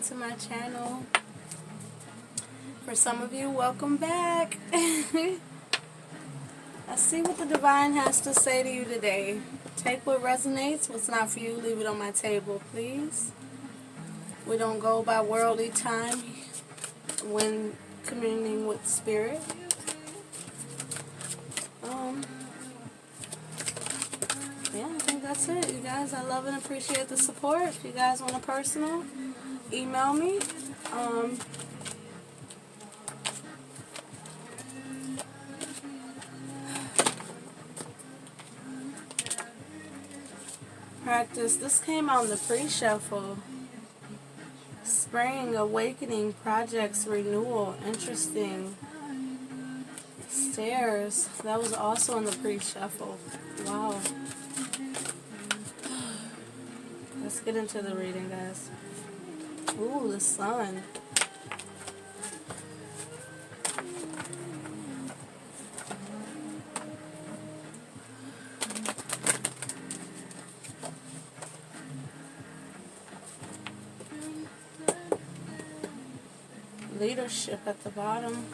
to my channel. For some of you, welcome back. Let's see what the divine has to say to you today. Take what resonates. What's not for you, leave it on my table, please. We don't go by worldly time when communing with spirit. Yeah, I think that's it, you guys. I love and appreciate the support. If you guys want a personal, email me. Practice. This came on the pre-shuffle. Spring, awakening, projects, renewal. Interesting. Stairs. That was also in the pre-shuffle. Wow. Let's get into the reading, guys. Ooh, the sun. Leadership at the bottom.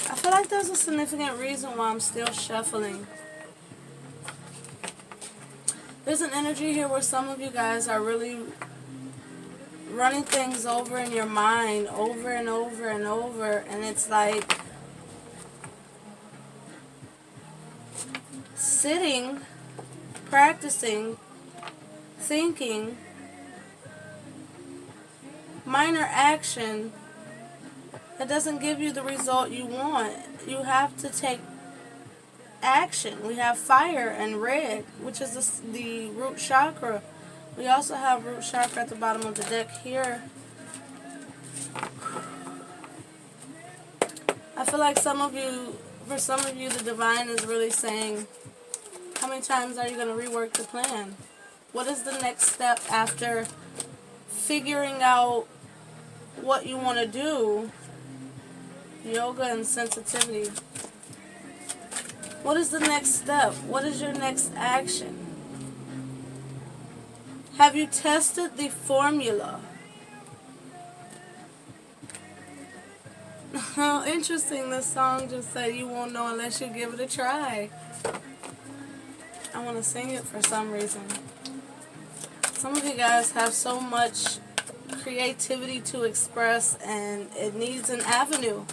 I feel like there's a significant reason why I'm still shuffling. There's an energy here where some of you guys are really running things over in your mind over and over and over, and it's like sitting, practicing, thinking, minor action that doesn't give you the result you want. You have to take action. We have fire and red, which is the root chakra. We also have root chakra at the bottom of the deck here. I feel like for some of you, the divine is really saying, how many times are you going to rework the plan? What is the next step after figuring out what you want to do? Yoga and sensitivity. What is the next step? What is your next action? Have you tested the formula? How interesting, this song just said you won't know unless you give it a try. I want to sing it for some reason. Some of you guys have so much creativity to express, and it needs an avenue.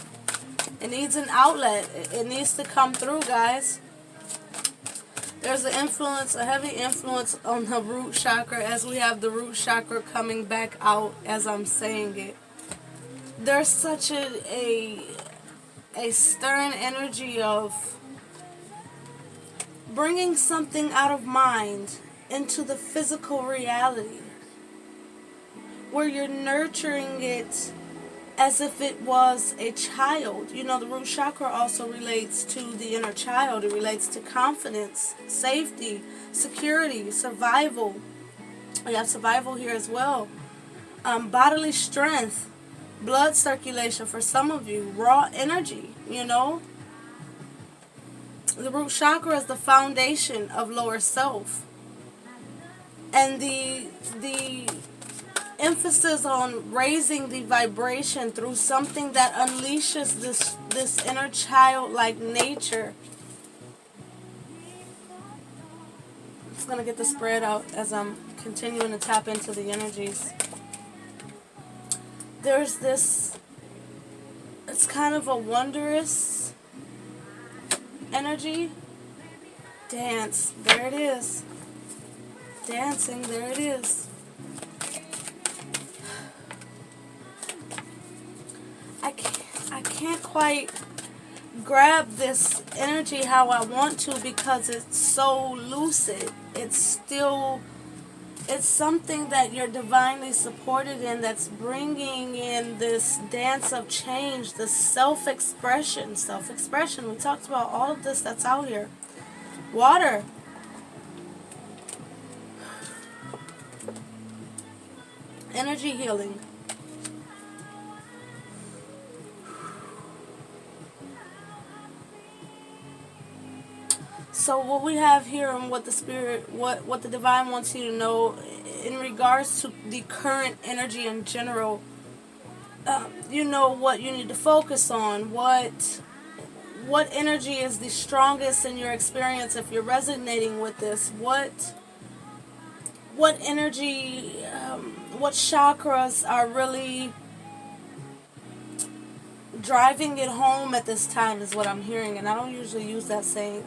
It needs an outlet. It needs to come through, guys. There's an influence, a heavy influence on the root chakra, as we have the root chakra coming back out as I'm saying it. There's such a stern energy of bringing something out of mind into the physical reality, where you're nurturing it as if it was a child. You know, the root chakra also relates to the inner child. It relates to confidence, safety, security, survival. We have survival here as well. Bodily strength, blood circulation for some of you, raw energy, you know. The root chakra is the foundation of lower self. And the emphasis on raising the vibration through something that unleashes this inner childlike nature. I'm just going to get the spread out as I'm continuing to tap into the energies. There's this, it's kind of a wondrous energy. Dance, there it is. Dancing, there it is. I can't quite grab this energy how I want to, because it's so lucid. It's something that you're divinely supported in, that's bringing in this dance of change, the self-expression. We talked about all of this that's out here. Water. Energy healing. So what we have here and what the spirit, what the divine wants you to know in regards to the current energy in general, you know what you need to focus on, what energy is the strongest in your experience if you're resonating with this, what energy, what chakras are really driving it home at this time is what I'm hearing, and I don't usually use that saying.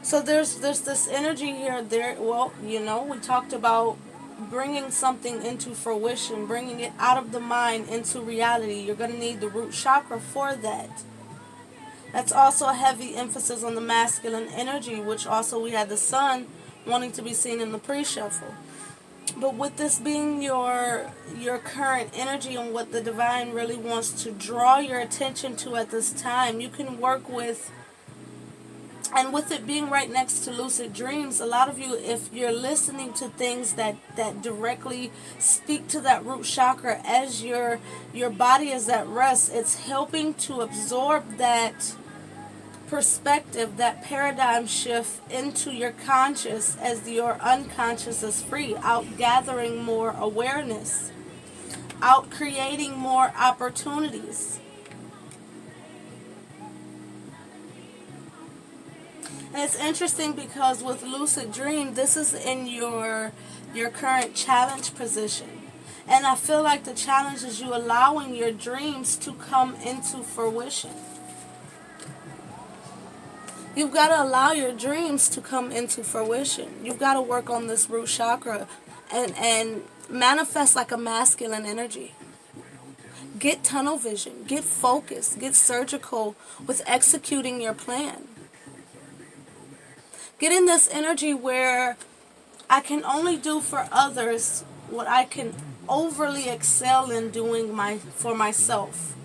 So there's this energy here. Well, we talked about bringing something into fruition, bringing it out of the mind into reality. You're going to need the root chakra for that. That's also a heavy emphasis on the masculine energy, which also we had the sun wanting to be seen in the pre-shuffle. But with this being your current energy and what the divine really wants to draw your attention to at this time, you can work with, and with it being right next to lucid dreams, a lot of you, if you're listening to things that directly speak to that root chakra as your body is at rest, it's helping to absorb that perspective, that paradigm shift into your conscious as your unconscious is free, out gathering more awareness, out creating more opportunities. And it's interesting because with lucid dream, this is in your current challenge position. And I feel like the challenge is you allowing your dreams to come into fruition. You've got to allow your dreams to come into fruition. You've got to work on this root chakra and manifest like a masculine energy. Get tunnel vision. Get focused. Get surgical with executing your plan. Get in this energy where I can only do for others what I can overly excel in doing for myself.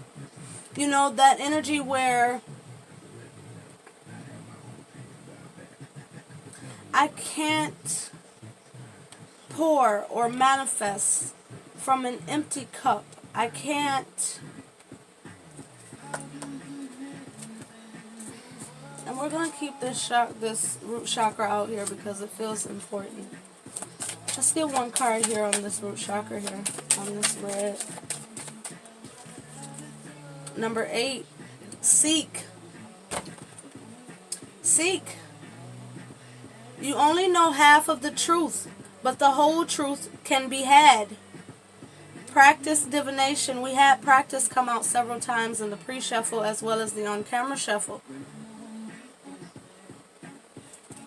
That energy where I can't pour or manifest from an empty cup. I can't. And we're going to keep this root chakra out here because it feels important. Let's get one card here on this root chakra here, on this red. Number 8, seek. Seek. You only know half of the truth, but the whole truth can be had. Practice divination. We had practice come out several times in the pre-shuffle as well as the on-camera shuffle.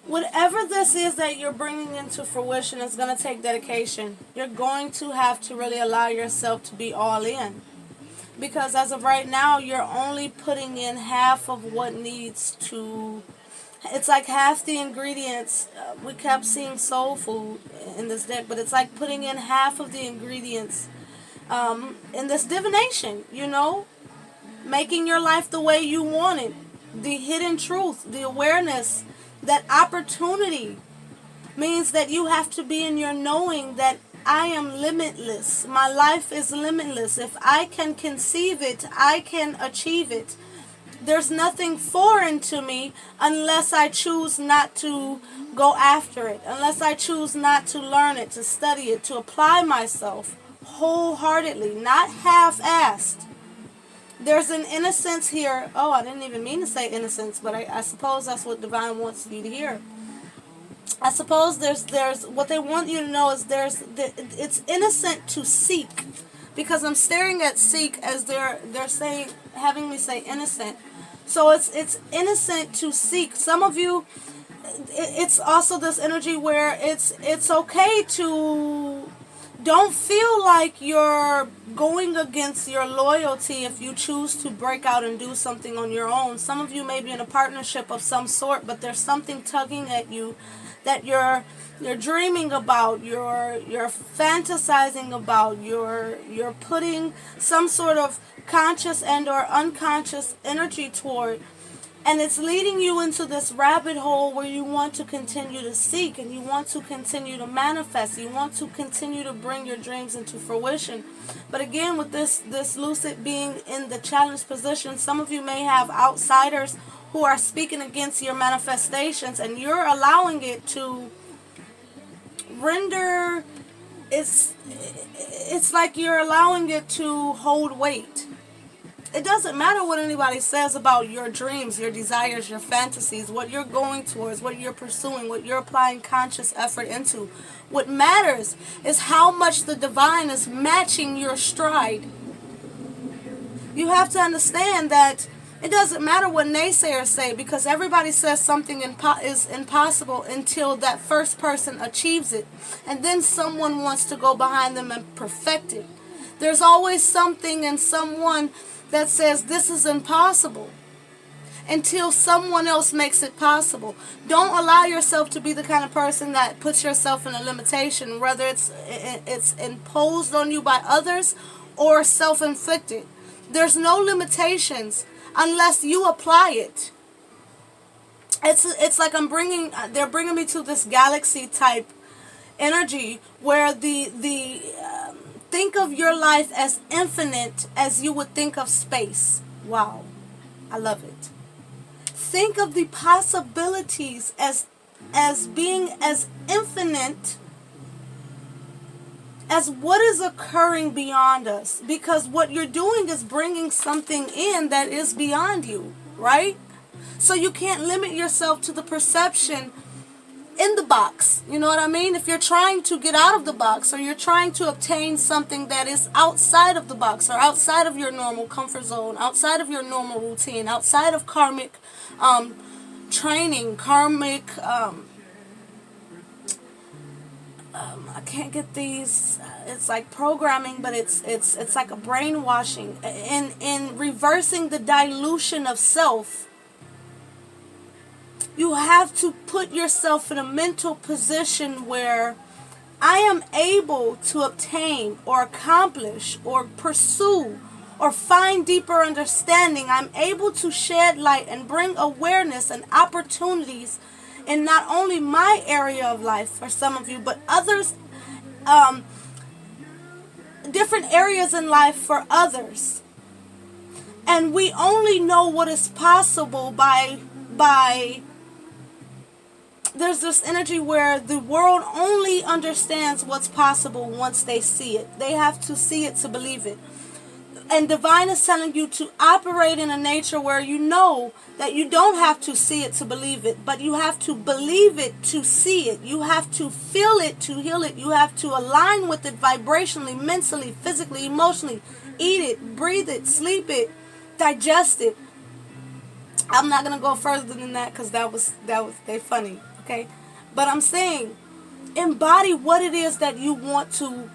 Whatever this is that you're bringing into fruition is going to take dedication. You're going to have to really allow yourself to be all in. Because as of right now, you're only putting in half of what needs to... It's like half the ingredients. We kept seeing soul food in this deck, but it's like putting in half of the ingredients in this divination, making your life the way you want it. The hidden truth, the awareness, that opportunity means that you have to be in your knowing that I am limitless. My life is limitless. If I can conceive it, I can achieve it. There's nothing foreign to me unless I choose not to go after it, unless I choose not to learn it, to study it, to apply myself wholeheartedly, not half-assed. There's an innocence here. Oh, I didn't even mean to say innocence, but I suppose that's what Divine wants you to hear. I suppose there's what they want you to know is it's innocent to seek, because I'm staring at seek as they're saying, having me say innocent. So it's innocent to seek. Some of you, it's also this energy where it's okay to don't feel like you're going against your loyalty if you choose to break out and do something on your own. Some of you may be in a partnership of some sort, but there's something tugging at you that you're dreaming about, you're fantasizing about, you're putting some sort of conscious and or unconscious energy toward, and it's leading you into this rabbit hole where you want to continue to seek and you want to continue to manifest, you want to continue to bring your dreams into fruition. But again, with this lucid being in the challenge position, some of you may have outsiders who are speaking against your manifestations, and you're allowing it to render, it's like you're allowing it to hold weight. It doesn't matter what anybody says about your dreams, your desires, your fantasies, what you're going towards, what you're pursuing, what you're applying conscious effort into. What matters is how much the divine is matching your stride. You have to understand that it doesn't matter what naysayers say, because everybody says something is impossible until that first person achieves it. And then someone wants to go behind them and perfect it. There's always something and someone that says this is impossible until someone else makes it possible. Don't allow yourself to be the kind of person that puts yourself in a limitation, whether it's imposed on you by others or self-inflicted. There's no limitations unless you apply it. It's like they're bringing me to this galaxy type energy where think of your life as infinite as you would think of space. Wow, I love it. Think of the possibilities as being as infinite as what is occurring beyond us, because what you're doing is bringing something in that is beyond you, right? So you can't limit yourself to the perception in the box. You know what I mean? If you're trying to get out of the box, or you're trying to obtain something that is outside of the box, or outside of your normal comfort zone, outside of your normal routine, outside of karmic training, karmic I can't get these, it's like programming, but it's like a brainwashing in reversing the dilution of self. You have to put yourself in a mental position where I am able to obtain or accomplish or pursue or find deeper understanding. I'm able to shed light and bring awareness and opportunities in not only my area of life for some of you, but others, different areas in life for others. And we only know what is possible by there's this energy where the world only understands what's possible once they see it. They have to see it to believe it. And divine is telling you to operate in a nature where you know that you don't have to see it to believe it, but you have to believe it to see it. You have to feel it to heal it. You have to align with it vibrationally, mentally, physically, emotionally. Eat it, breathe it, sleep it, digest it. I'm not going to go further than that because they funny, okay? But I'm saying embody what it is that you want to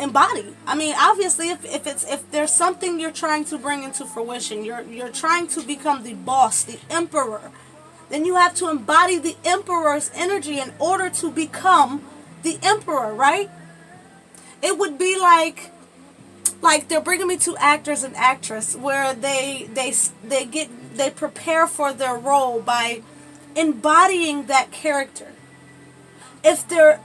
embody. I mean, obviously, if there's something you're trying to bring into fruition, you're trying to become the boss, the emperor, then you have to embody the emperor's energy in order to become the emperor, right? It would be like they're bringing me to actors and actress where they prepare for their role by embodying that character. If they're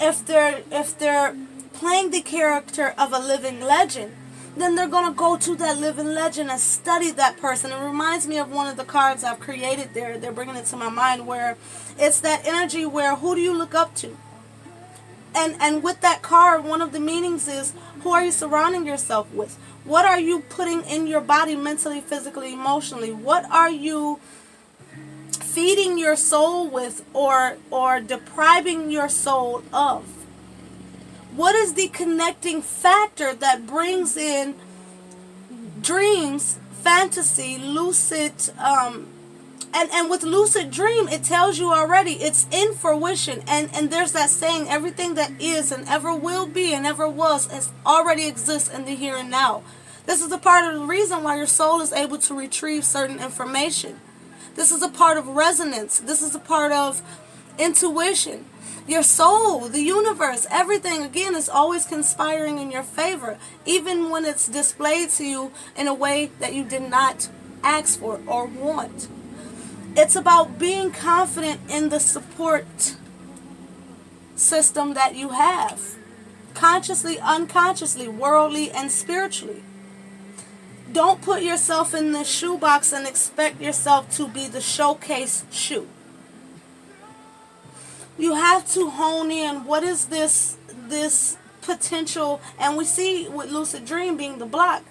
playing the character of a living legend, then they're going to go to that living legend and study that person. It reminds me of one of the cards I've created there. They're bringing it to my mind where it's that energy where who do you look up to? And with that card, one of the meanings is who are you surrounding yourself with? What are you putting in your body mentally, physically, emotionally? What are you feeding your soul with or depriving your soul of? What is the connecting factor that brings in dreams, fantasy, lucid, and with lucid dream, it tells you already, it's in fruition. And there's that saying, everything that is and ever will be and ever was already exists in the here and now. This is a part of the reason why your soul is able to retrieve certain information. This is a part of resonance. This is a part of intuition. Your soul, the universe, everything, again, is always conspiring in your favor, even when it's displayed to you in a way that you did not ask for or want. It's about being confident in the support system that you have, consciously, unconsciously, worldly, and spiritually. Don't put yourself in this shoebox and expect yourself to be the showcase shoe. You have to hone in, what is this potential? And we see with Lucid Dream being the block,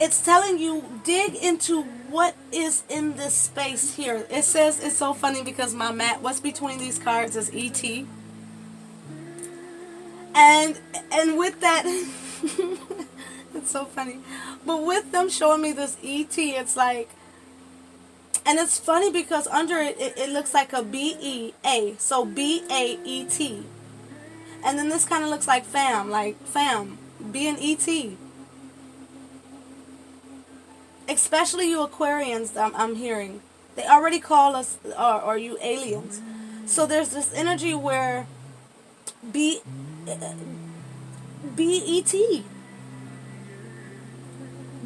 it's telling you, dig into what is in this space here. It says, it's so funny because my mat, what's between these cards is E.T. And with that, it's so funny. But with them showing me this E.T., it's like, and it's funny because under it, it looks like a B-E-A. So B-A-E-T. And then this kind of looks like fam, being E.T. Especially you Aquarians, I'm hearing. They already call us, or you aliens. So there's this energy where B-E-T.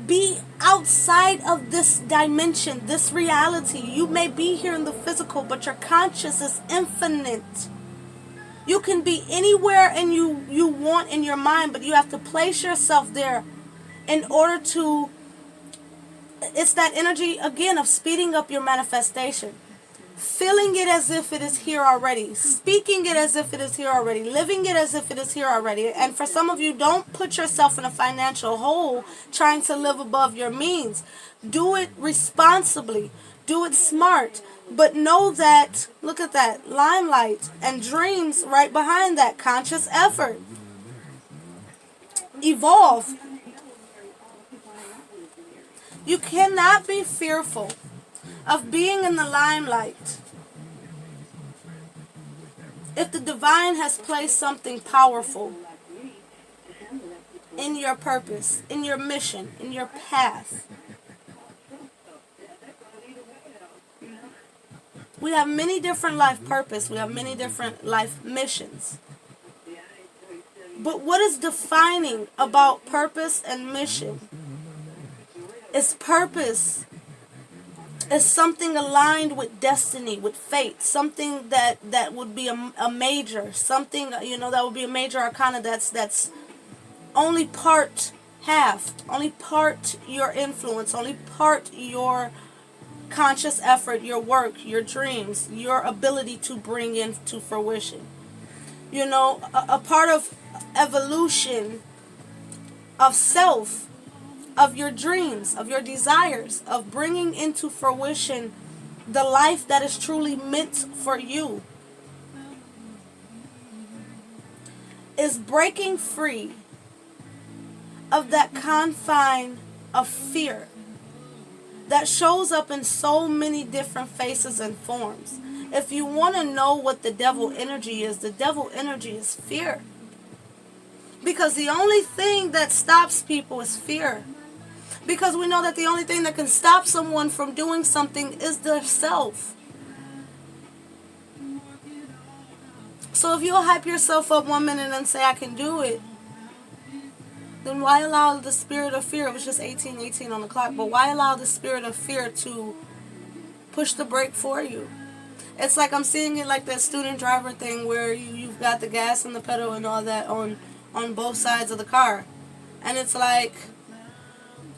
Be outside of this dimension, this reality. You may be here in the physical, but your conscious is infinite. You can be anywhere and you want in your mind, but you have to place yourself there in order to, it's that energy again of speeding up your manifestation. Feeling it as if it is here already. Speaking it as if it is here already. Living it as if it is here already. And for some of you, don't put yourself in a financial hole trying to live above your means. Do it responsibly. Do it smart. But know that, look at that, limelight and dreams right behind that. Conscious effort. Evolve. You cannot be fearful of being in the limelight if the divine has placed something powerful in your purpose, in your mission, in your path. We have many different life purpose. We have many different life missions. But what is defining about purpose and mission is purpose is something aligned with destiny, with fate, something that would be a major, something, that would be a major arcana that's only part half, only part your influence, only part your conscious effort, your work, your dreams, your ability to bring into fruition. A part of evolution of self, of your dreams, of your desires, of bringing into fruition the life that is truly meant for you, is breaking free of that confine of fear that shows up in so many different faces and forms. If you want to know what the devil energy is, the devil energy is fear. Because the only thing that stops people is fear. Because we know that the only thing that can stop someone from doing something is their self. So if you'll hype yourself up 1 minute and say, I can do it, then why allow the spirit of fear, it was just 18:18 on the clock, but why allow the spirit of fear to push the brake for you? It's like I'm seeing it like that student driver thing where you've got the gas and the pedal and all that on both sides of the car. And it's like,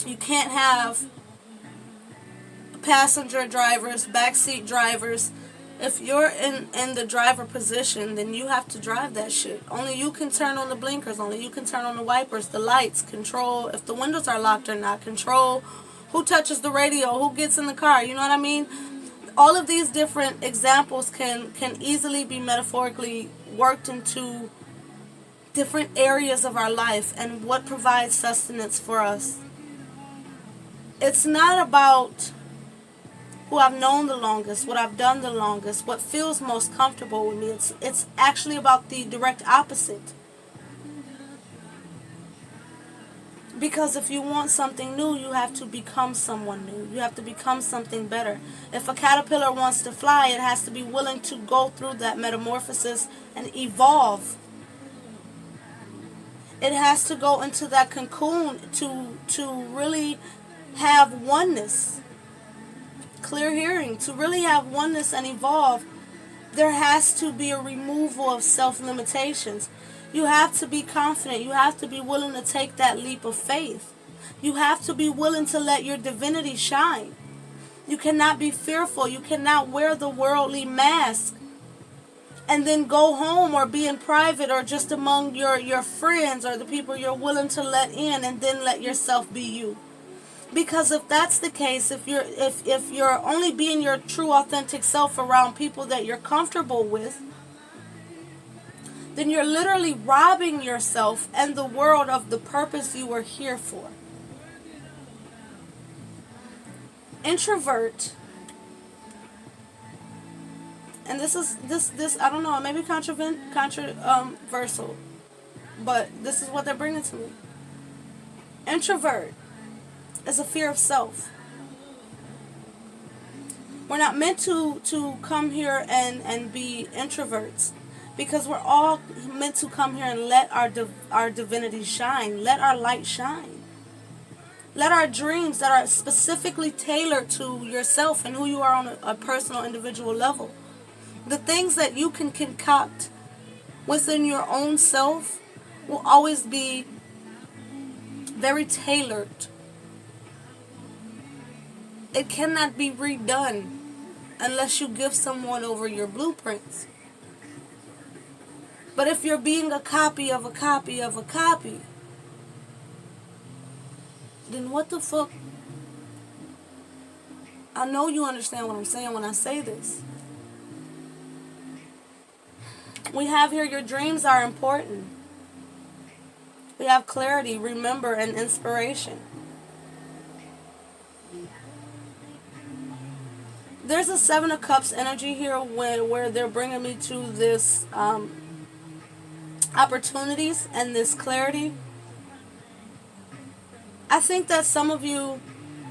you can't have passenger drivers, backseat drivers. If you're in the driver position, then you have to drive that shit. Only you can turn on the blinkers. Only you can turn on the wipers, the lights, control if the windows are locked or not, control who touches the radio, who gets in the car, you know what I mean? All of these different examples can easily be metaphorically worked into different areas of our life and what provides sustenance for us. It's not about who I've known the longest, what I've done the longest, what feels most comfortable with me. It's actually about the direct opposite. Because if you want something new, you have to become someone new. You have to become something better. If a caterpillar wants to fly, it has to be willing to go through that metamorphosis and evolve. It has to go into that cocoon to really have oneness, clear hearing, to really have oneness and evolve. There has to be a removal of self-limitations. You have to be confident. You have to be willing to take that leap of faith. You have to be willing to let your divinity shine. You cannot be fearful. You cannot wear the worldly mask and then go home or be in private or just among your friends or the people you're willing to let in, and then let yourself be you. Because if that's the case, if you're only being your true authentic self around people that you're comfortable with, then you're literally robbing yourself and the world of the purpose you were here for. Introvert, and this I don't know, it may be controversial, but this is what they're bringing to me. Introvert is a fear of self. We're not meant to come here and be introverts, because we're all meant to come here and let our divinity shine, let our light shine. Let our dreams that are specifically tailored to yourself and who you are on a personal, individual level, the things that you can concoct within your own self will always be very tailored. It cannot be redone unless you give someone over your blueprints. But if you're being a copy of a copy of a copy, then what the fuck? I know you understand what I'm saying when I say this. We have here, your dreams are important. We have clarity, remember, and inspiration. There's a Seven of Cups energy here where they're bringing me to this opportunities and this clarity. I think that some of you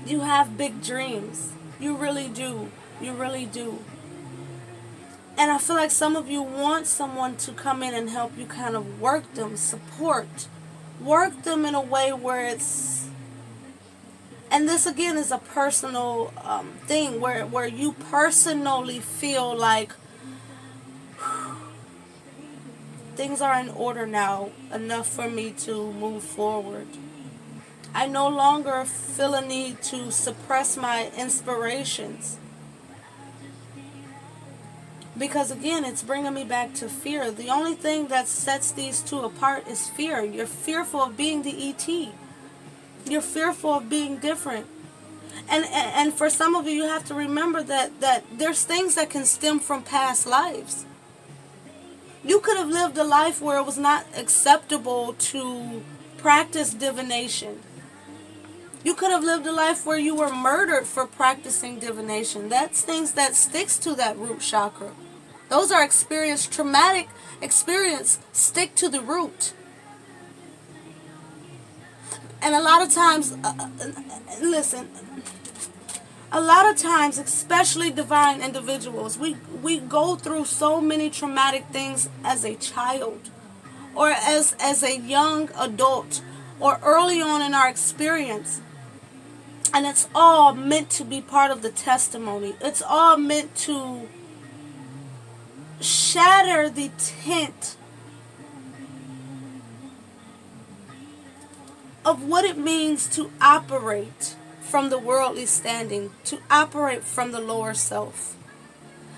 have big dreams. You really do. You really do. And I feel like some of you want someone to come in and help you kind of work them, work them in a way where it's, and this again is a personal thing where you personally feel like things are in order now, enough for me to move forward. I no longer feel a need to suppress my inspirations. Because again, it's bringing me back to fear. The only thing that sets these two apart is fear. You're fearful of being the ET. You're fearful of being different. And for some of you, you have to remember that there's things that can stem from past lives. You could have lived a life where it was not acceptable to practice divination. You could have lived a life where you were murdered for practicing divination. That's things that sticks to that root chakra. Those are traumatic experience, stick to the root. And a lot of times, listen, a lot of times, especially divine individuals, we go through so many traumatic things as a child or as a young adult or early on in our experience. And it's all meant to be part of the testimony. It's all meant to shatter the tent of what it means to operate from the worldly standing, to operate from the lower self.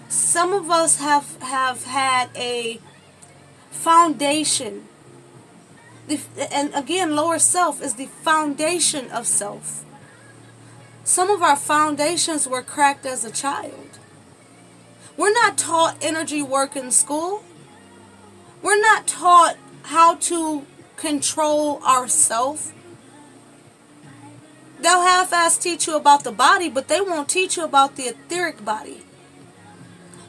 Some of us have had a foundation. And again, lower self is the foundation of self. Some of our foundations were cracked as a child. We're not taught energy work in school. We're not taught how to control ourselves. They'll half-ass teach you about the body, but they won't teach you about the etheric body.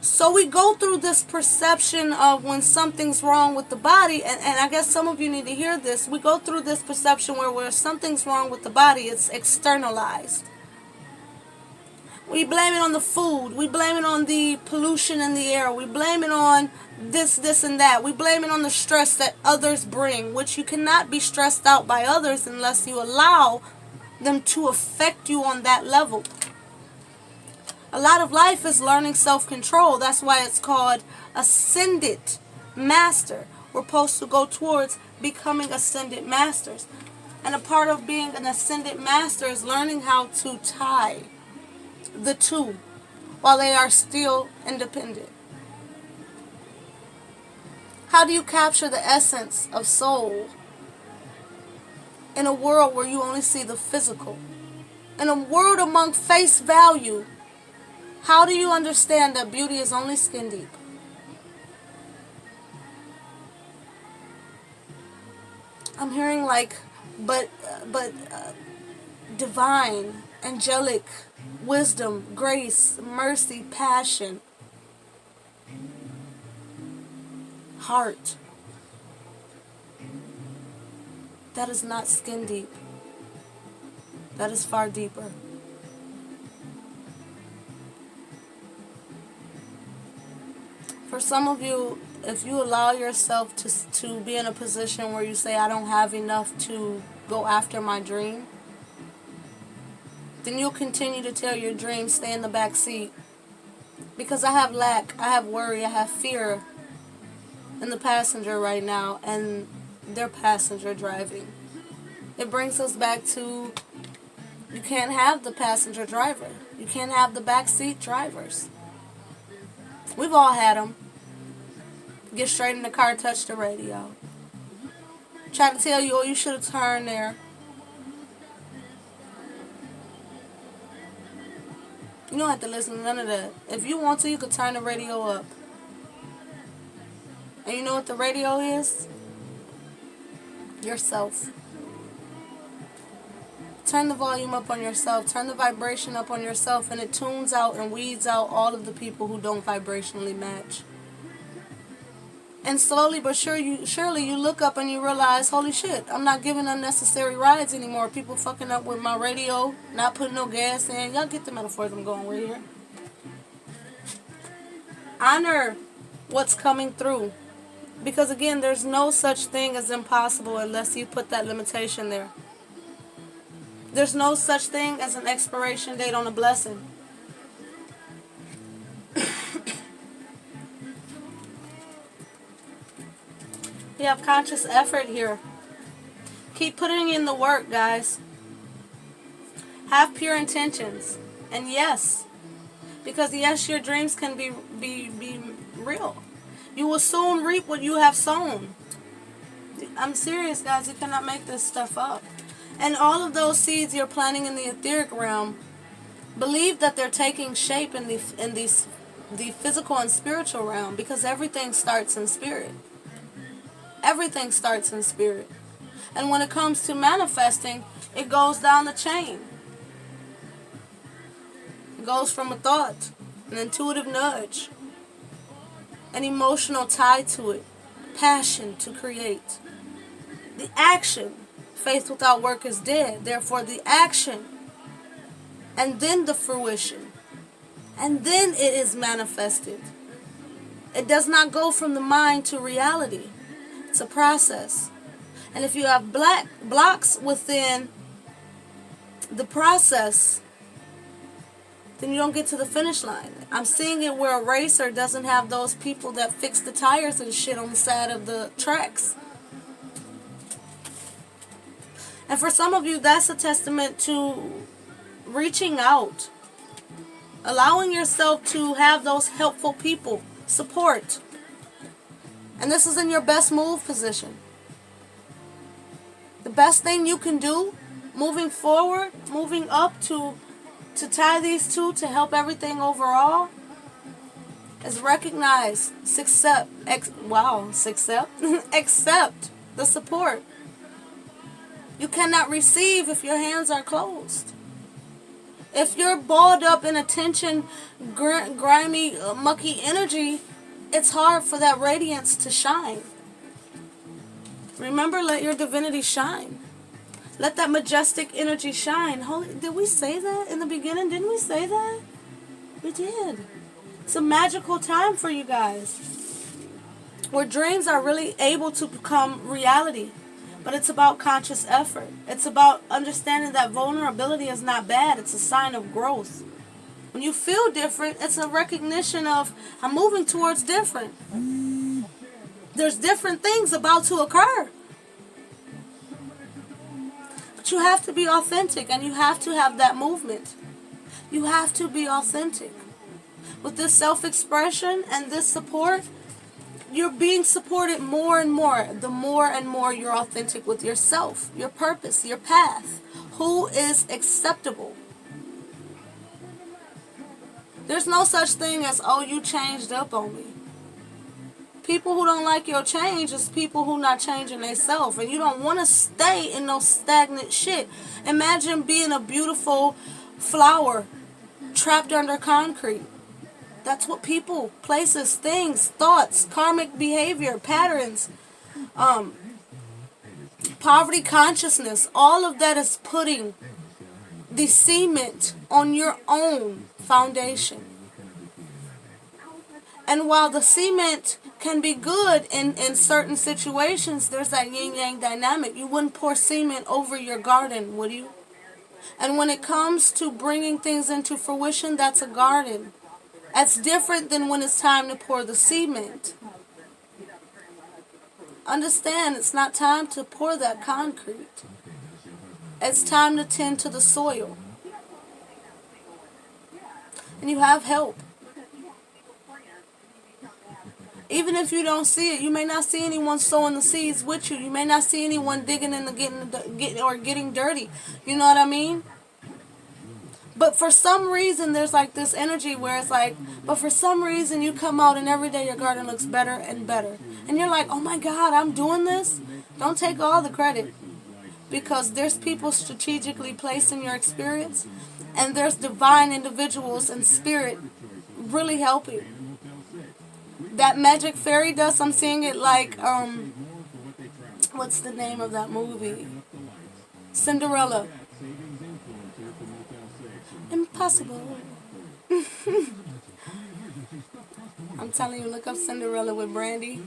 So we go through this perception of when something's wrong with the body, and I guess some of you need to hear this. We go through this perception where something's wrong with the body, it's externalized. We blame it on the food. We blame it on the pollution in the air. We blame it on this, and that. We blame it on the stress that others bring, which you cannot be stressed out by others unless you allow them to affect you on that level. A lot of life is learning self-control. That's why it's called ascended master. We're supposed to go towards becoming ascended masters. And a part of being an ascended master is learning how to tie the two while they are still independent. How do you capture the essence of soul in a world where you only see the physical? In a world among face value, how do you understand that beauty is only skin deep? I'm hearing like, but divine, angelic, wisdom, grace, mercy, passion, heart. That is not skin deep. That is far deeper. For some of you, if you allow yourself to be in a position where you say, I don't have enough to go after my dream, then you'll continue to tell your dream, stay in the back seat. Because I have lack, I have worry, I have fear in the passenger right now, and they're passenger driving. It brings us back to, you can't have the passenger driver. You can't have the backseat drivers. We've all had them. Get straight in the car, touch the radio. Try to tell you, oh, you should have turned there. You don't have to listen to none of that. If you want to, you could turn the radio up. And you know what the radio is? Yourself. Turn the volume up on yourself. Turn the vibration up on yourself, and it tunes out and weeds out all of the people who don't vibrationally match. And slowly but surely you look up and you realize, holy shit, I'm not giving unnecessary rides anymore. People fucking up with my radio, not putting no gas in. Y'all get the metaphors I'm going with here. Honor what's coming through. Because again, there's no such thing as impossible unless you put that limitation there. There's no such thing as an expiration date on a blessing. You have conscious effort here. Keep putting in the work, guys. Have pure intentions. And yes, because yes, your dreams can be real. You will soon reap what you have sown. I'm serious, guys. You cannot make this stuff up. And all of those seeds you're planting in the etheric realm, believe that they're taking shape in the physical and spiritual realm, because everything starts in spirit. Everything starts in spirit. And when it comes to manifesting, it goes down the chain. It goes from a thought, an intuitive nudge, an emotional tie to it, passion to create, the action. Faith without work is dead. Therefore, the action, and then the fruition, and then it is manifested. It does not go from the mind to reality. It's a process. And if you have blocks within the process, then you don't get to the finish line. I'm seeing it where a racer doesn't have those people that fix the tires and shit on the side of the tracks. And for some of you, that's a testament to reaching out, allowing yourself to have those helpful people, support. And this is in your best move position. The best thing you can do, moving forward, moving up to tie these two to help everything overall, is recognize, accept the support. You cannot receive if your hands are closed. If you're balled up in a tension, grimy, mucky energy, it's hard for that radiance to shine. Remember, let your divinity shine. Let that majestic energy shine. Did we say that in the beginning? Didn't we say that? We did. It's a magical time for you guys, where dreams are really able to become reality. But it's about conscious effort. It's about understanding that vulnerability is not bad. It's a sign of growth. When you feel different, it's a recognition of, I'm moving towards different. There's different things about to occur. But you have to be authentic, and you have to have that movement. You have to be authentic. With this self-expression and this support, you're being supported more and more. The more and more you're authentic with yourself, your purpose, your path. Who is acceptable? There's no such thing as, oh, you changed up on me. People who don't like your change is people who not changing themselves. And you don't want to stay in no stagnant shit. Imagine being a beautiful flower trapped under concrete. That's what people, places, things, thoughts, karmic behavior, patterns, poverty consciousness, all of that is putting the cement on your own foundation. And while the cement can be good in certain situations, there's that yin-yang dynamic. You wouldn't pour cement over your garden, would you? And when it comes to bringing things into fruition, that's a garden. That's different than when it's time to pour the cement. Understand, it's not time to pour that concrete. It's time to tend to the soil. And you have help. Even if you don't see it, you may not see anyone sowing the seeds with you. You may not see anyone digging in the getting dirty. You know what I mean? But for some reason, there's like this energy where it's like, but for some reason you come out and every day your garden looks better and better. And you're like, oh my God, I'm doing this? Don't take all the credit. Because there's people strategically placed in your experience. And there's divine individuals and spirit really helping. That magic fairy dust, I'm seeing it like, what's the name of that movie? Cinderella. Impossible. I'm telling you, look up Cinderella with Brandy.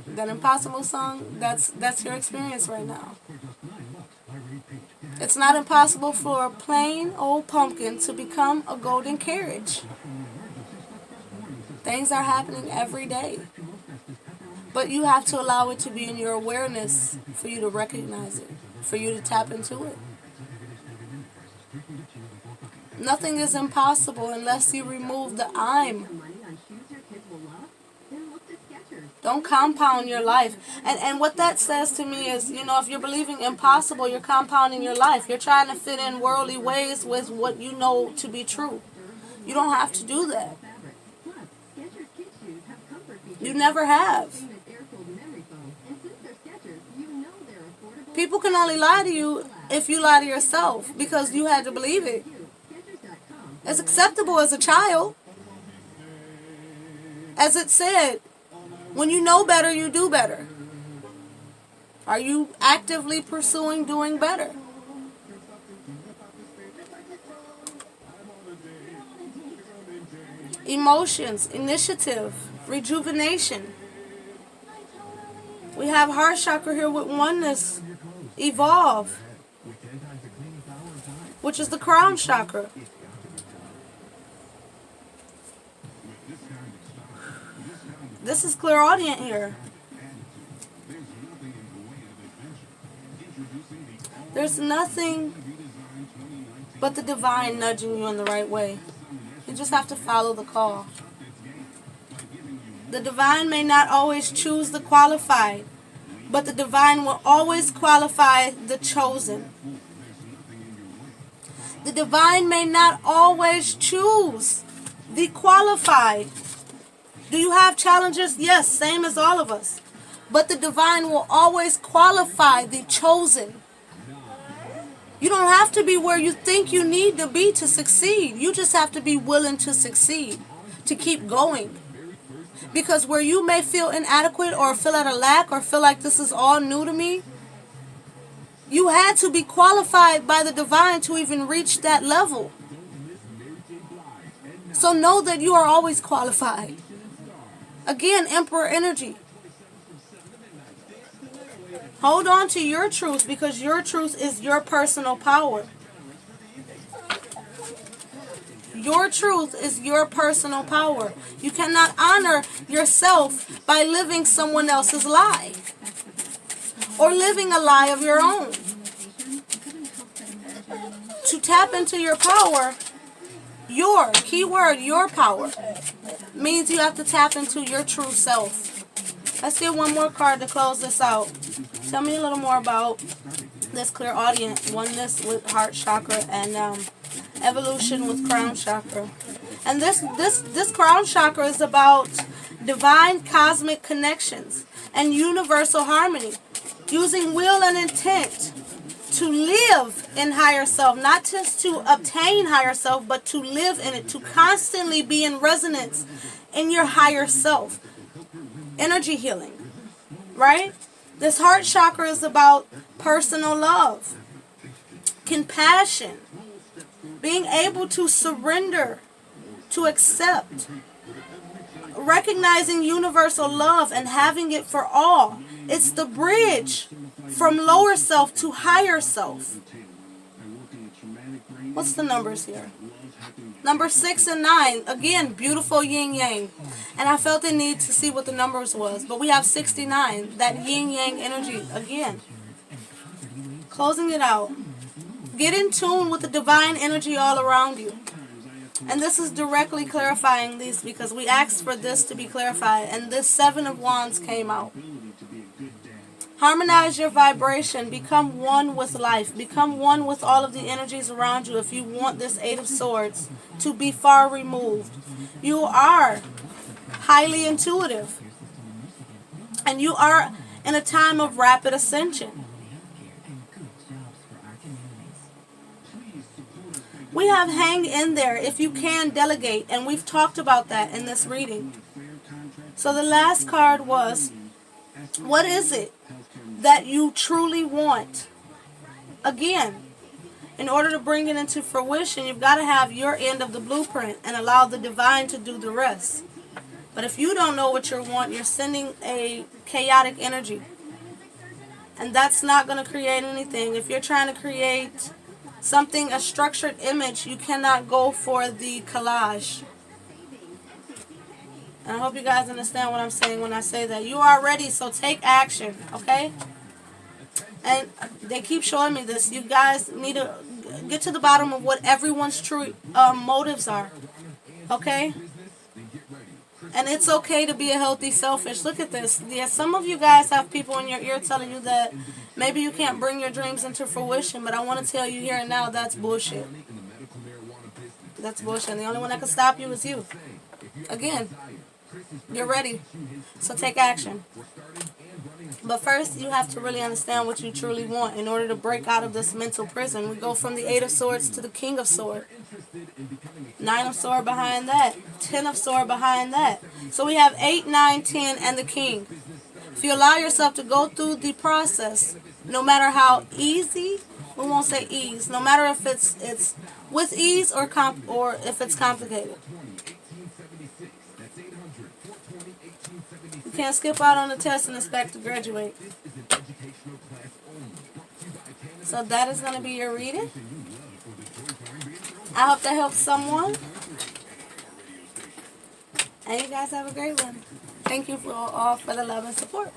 That Impossible song, that's your experience right now. It's not impossible for a plain old pumpkin to become a golden carriage. Things are happening every day. But you have to allow it to be in your awareness for you to recognize it, for you to tap into it. Nothing is impossible unless you remove the I'm. Don't compound your life. And what that says to me is, you know, if you're believing impossible, you're compounding your life. You're trying to fit in worldly ways with what you know to be true. You don't have to do that. You never have. People can only lie to you if you lie to yourself because you had to believe it. It's acceptable as a child. As it said, when you know better, you do better. Are you actively pursuing doing better? Emotions, initiative, rejuvenation. We have heart chakra here with oneness, evolve, which is the crown chakra. This is clairaudient here. There's nothing but the divine nudging you in the right way. You just have to follow the call. The divine may not always choose the qualified, but the divine will always qualify the chosen. The divine may not always choose the qualified. Do you have challenges? Yes, same as all of us. But the divine will always qualify the chosen. You don't have to be where you think you need to be to succeed. You just have to be willing to succeed, to keep going. Because where you may feel inadequate or feel at a lack or feel like this is all new to me, you had to be qualified by the divine to even reach that level. So know that you are always qualified. Again, Emperor energy. Hold on to your truth because your truth is your personal power. Your truth is your personal power. You cannot honor yourself by living someone else's lie or living a lie of your own. tap into your power, your keyword, your power, means you have to tap into your true self. Let's get one more card to close this out. Tell me a little more about this clairaudient, oneness with heart chakra, and evolution with crown chakra. And this crown chakra is about divine cosmic connections and universal harmony, using will and intent to live in higher self, not just to obtain higher self, but to live in it, to constantly be in resonance in your higher self. Energy healing, right? This heart chakra is about personal love, compassion, being able to surrender, to accept, recognizing universal love and having it for all. It's the bridge from lower self to higher self. What's the numbers here? Number 6 and 9. Again, beautiful yin yang. And I felt the need to see what the numbers was. But we have 69. That yin yang energy. Again. Closing it out. Get in tune with the divine energy all around you. And this is directly clarifying these, because we asked for this to be clarified. And this 7 of Wands came out. Harmonize your vibration. Become one with life. Become one with all of the energies around you if you want this 8 of Swords to be far removed. You are highly intuitive. And you are in a time of rapid ascension. We have hang in there if you can delegate. And we've talked about that in this reading. So the last card was, what is it that you truly want? Again, in order to bring it into fruition, you've got to have your end of the blueprint and allow the divine to do the rest. But if you don't know what you want, you're sending a chaotic energy. And that's not going to create anything. If you're trying to create something, a structured image, you cannot go for the collage. And I hope you guys understand what I'm saying when I say that. You are ready, so take action, okay? And they keep showing me this. You guys need to get to the bottom of what everyone's true motives are, okay? And it's okay to be a healthy selfish. Look at this. Yeah, some of you guys have people in your ear telling you that maybe you can't bring your dreams into fruition, but I want to tell you here and now, that's bullshit. That's bullshit. And the only one that can stop you is you. Again, you're ready. So take action. But first, you have to really understand what you truly want in order to break out of this mental prison. We go from the 8 of Swords to the King of Swords. 9 of Swords behind that. 10 of Swords behind that. So we have 8, 9, 10, and the King. If you allow yourself to go through the process, no matter how easy, we won't say ease, no matter if it's with ease or if it's complicated. You can't skip out on the test and expect to graduate. So that is going to be your reading. I hope that helps someone. And you guys have a great one. Thank you all for the love and support.